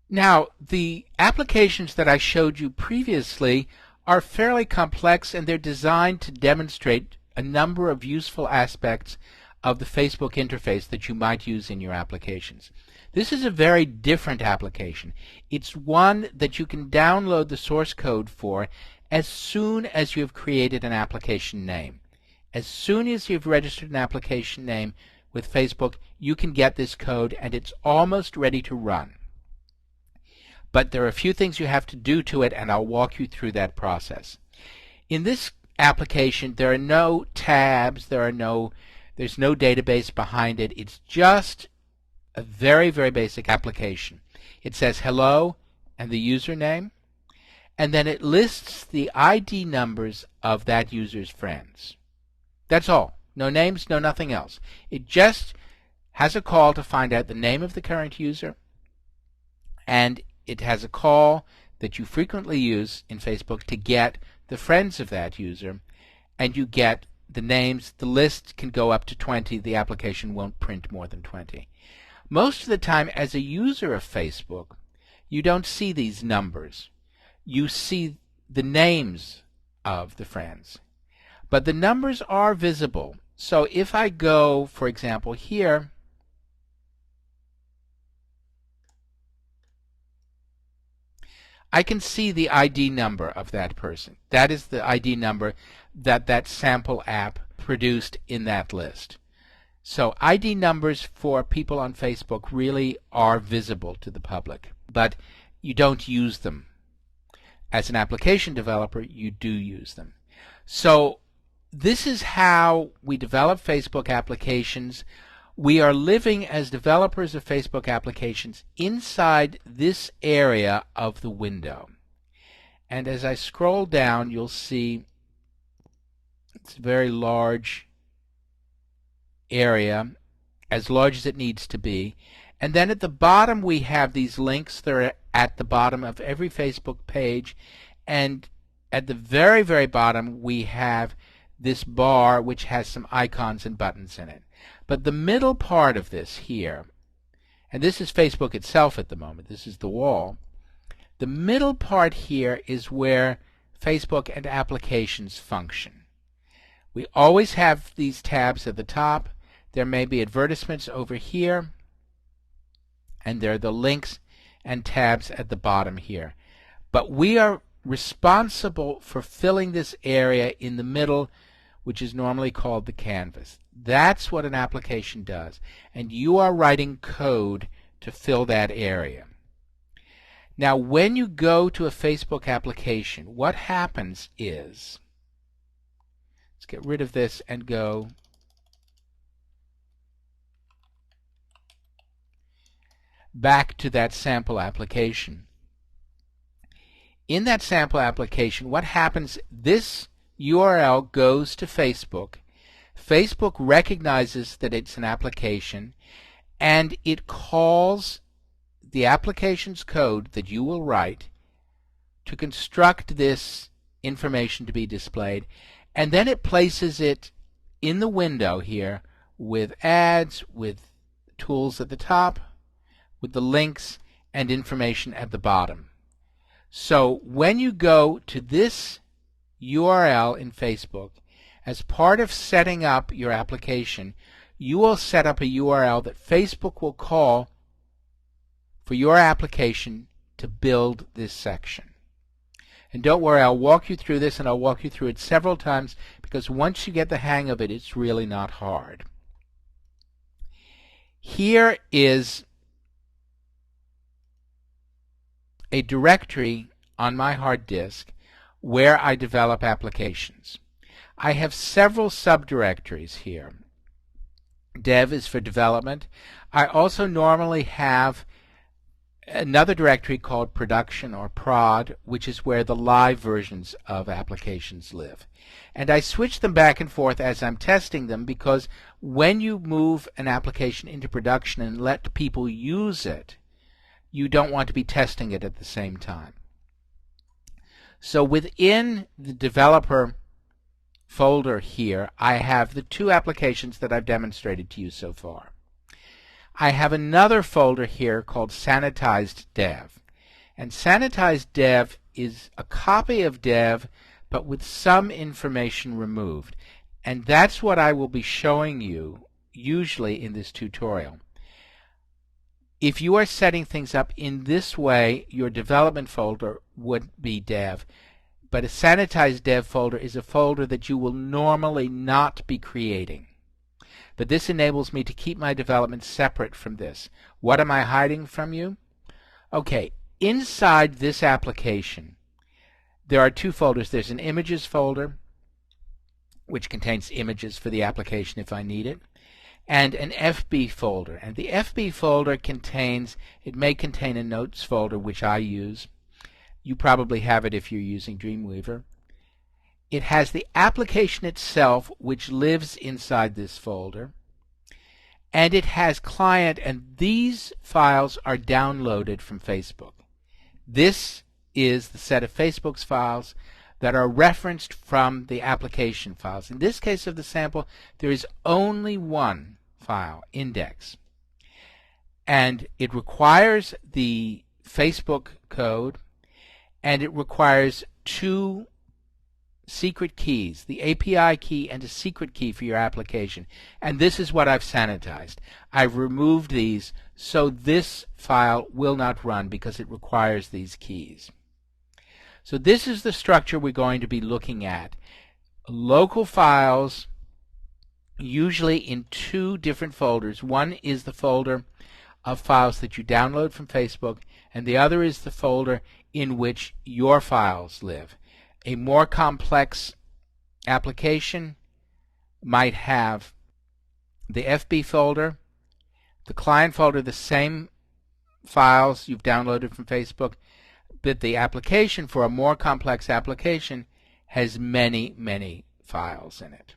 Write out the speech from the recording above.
Now, the applications that I showed you previously are fairly complex, and they're designed to demonstrate a number of useful aspects of the Facebook interface that you might use in your applications. This is a very different application. It's one that you can download the source code for as soon as you have created an application name. As soon as you've registered an application name with Facebook, you can get this code, and it's almost ready to run. But there are a few things you have to do to it, and I'll walk you through that process. In this application, there are no tabs, there's no database behind it. It's just a very, very basic application. It says hello and the username, and then it lists the ID numbers of that user's friends. That's all. No names, no nothing else. It just has a call to find out the name of the current user, and it has a call that you frequently use in Facebook to get the friends of that user, and you get the names. The list can go up to 20. The application won't print more than 20. Most of the time, as a user of Facebook, you don't see these numbers. You see the names of the friends. But the numbers are visible. So if I go, for example, here, I can see the ID number of that person. That is the ID number that that sample app produced in that list. So ID numbers for people on Facebook really are visible to the public, but you don't use them. As an application developer, you do use them. So this is how we develop Facebook applications. We are living as developers of Facebook applications inside this area of the window. And as I scroll down, you'll see it's a very large area, as large as it needs to be. And then at the bottom we have these links that are at the bottom of every Facebook page. And at the very, very bottom we have this bar which has some icons and buttons in it. But the middle part of this here, and this is Facebook itself at the moment, this is the wall, the middle part here is where Facebook and applications function. We always have these tabs at the top. There may be advertisements over here, and there are the links and tabs at the bottom here. But we are responsible for filling this area in the middle, which is normally called the canvas. That's what an application does, and you are writing code to fill that area. Now, when you go to a Facebook application, what happens is, let's get rid of this and go back to that sample application. In that sample application, what happens, this URL goes to Facebook. Facebook recognizes that it's an application, and it calls the application's code that you will write to construct this information to be displayed, and then it places it in the window here with ads, with tools at the top, with the links and information at the bottom. So when you go to this URL in Facebook, as part of setting up your application, you will set up a URL that Facebook will call for your application to build this section. And don't worry, I'll walk you through this, and I'll walk you through it several times, because once you get the hang of it, it's really not hard. Here is a directory on my hard disk where I develop applications. I have several subdirectories here. Dev is for development. I also normally have another directory called production or prod, which is where the live versions of applications live. And I switch them back and forth as I'm testing them, because when you move an application into production and let people use it, you don't want to be testing it at the same time. So within the developer folder here, I have the two applications that I've demonstrated to you so far. I have another folder here called Sanitized Dev. And Sanitized Dev is a copy of Dev, but with some information removed. And that's what I will be showing you usually in this tutorial. If you are setting things up in this way, your development folder would be Dev. But a Sanitized Dev folder is a folder that you will normally not be creating. But this enables me to keep my development separate from this. What am I hiding from you? Okay, inside this application, there are two folders. There's an images folder, which contains images for the application if I need it, and an FB folder. And the FB folder may contain a notes folder, which I use. You probably have it if you're using Dreamweaver. It has the application itself, which lives inside this folder, and it has client, and these files are downloaded from Facebook. This is the set of Facebook's files that are referenced from the application files. In this case of the sample, there is only one file, index, and it requires the Facebook code, and it requires two secret keys, the API key and a secret key for your application. And this is what I've sanitized. I've removed these so this file will not run because it requires these keys. So this is the structure we're going to be looking at. Local files, usually in two different folders. One is the folder of files that you download from Facebook, and the other is the folder in which your files live. A more complex application might have the FB folder, the client folder, the same files you've downloaded from Facebook, but the application for a more complex application has many, many files in it.